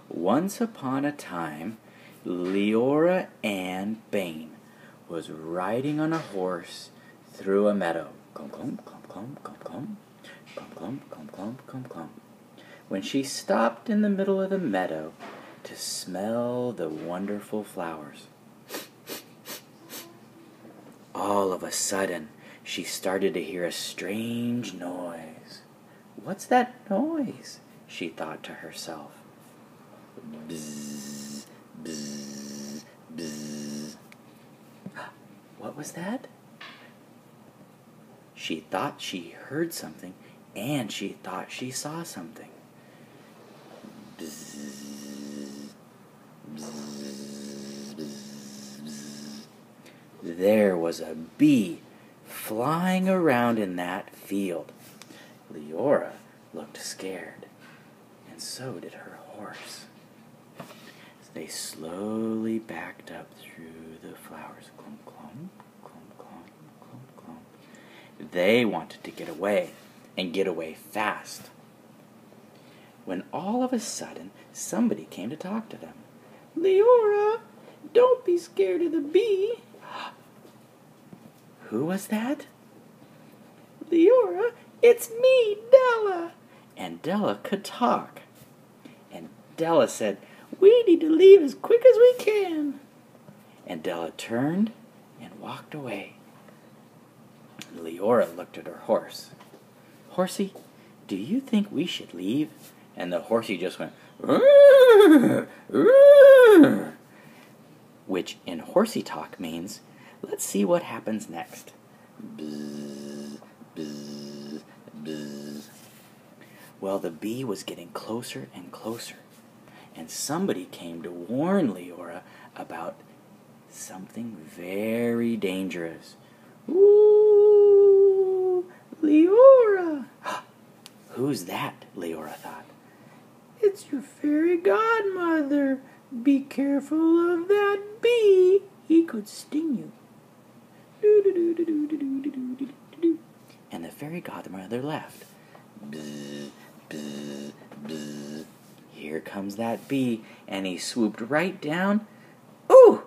Once upon a time, Leora Ann Bain was riding on a horse through a meadow. Clump, clump, clump, clump, clump, clump, clump, clump, clump, clump, clump, clump. When she stopped in the middle of the meadow to smell the wonderful flowers, all of a sudden, she started to hear a strange noise. "What's that noise?" she thought to herself. Bzzz, bzzz, bzzz. What was that? She thought she heard something, and she thought she saw something. Bzzz, bzzz, bzzz, bzzz. There was a bee flying around in that field. Leora looked scared, and so did her horse. They slowly backed up through the flowers. Clump, clump, clump, clump, clump, clump. They wanted to get away, and get away fast. When all of a sudden, somebody came to talk to them. "Leora, don't be scared of the bee." Who was that? "Leora, it's me, Della." And Della could talk. And Della said, "We need to leave as quick as we can." And Della turned and walked away. Leora looked at her horse. "Horsey, do you think we should leave?" And the horsey just went, "Rrr, rrr," which in horsey talk means, "Let's see what happens next." Bzzz, bzzz, bzzz. Well, the bee was getting closer and closer, and somebody came to warn Leora about something very dangerous. "Ooh, Leora!" Who's that? Leora thought. "It's your fairy godmother. Be careful of that bee. He could sting you." And the fairy godmother left. Bzz, bzz, bzz. Here comes that bee, and he swooped right down. Ooh!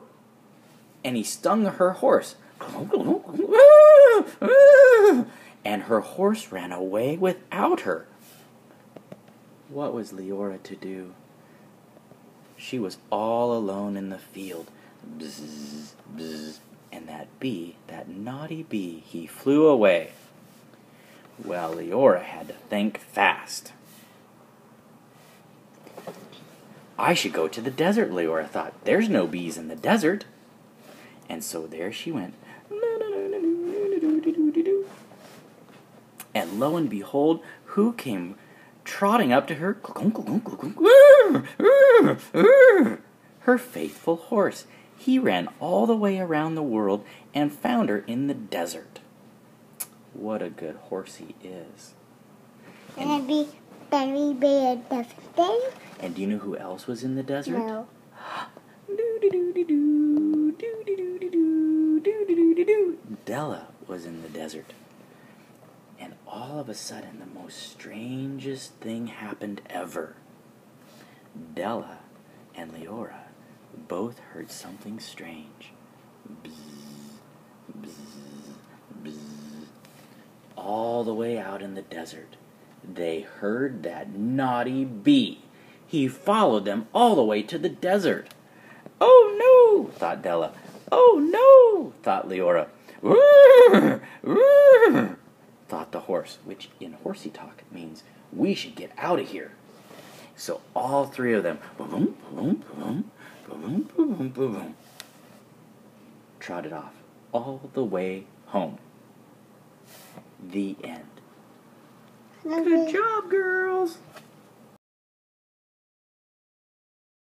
And he stung her horse. And her horse ran away without her. What was Leora to do? She was all alone in the field. Bzz, bzz. And that bee, that naughty bee, he flew away. Well, Leora had to think fast. I should go to the desert, Leora thought. There's no bees in the desert. And so there she went. And lo and behold, who came trotting up to her? Her faithful horse. He ran all the way around the world and found her in the desert. What a good horse he is. And be very bad thing. And do you know who else was in the desert? No. Della was in the desert. And all of a sudden, the most strangest thing happened ever. Della and Leora both heard something strange. Bzzz, bzzz, bzzz. All the way out in the desert, they heard that naughty bee. He followed them all the way to the desert. "Oh no," thought Della. "Oh no," thought Leora. "Rrr, rrr," thought the horse, which in horsey talk means we should get out of here. So all three of them boom, boom, boom, boom, boom, boom, boom, trotted off all the way home. The end. Good job, girls.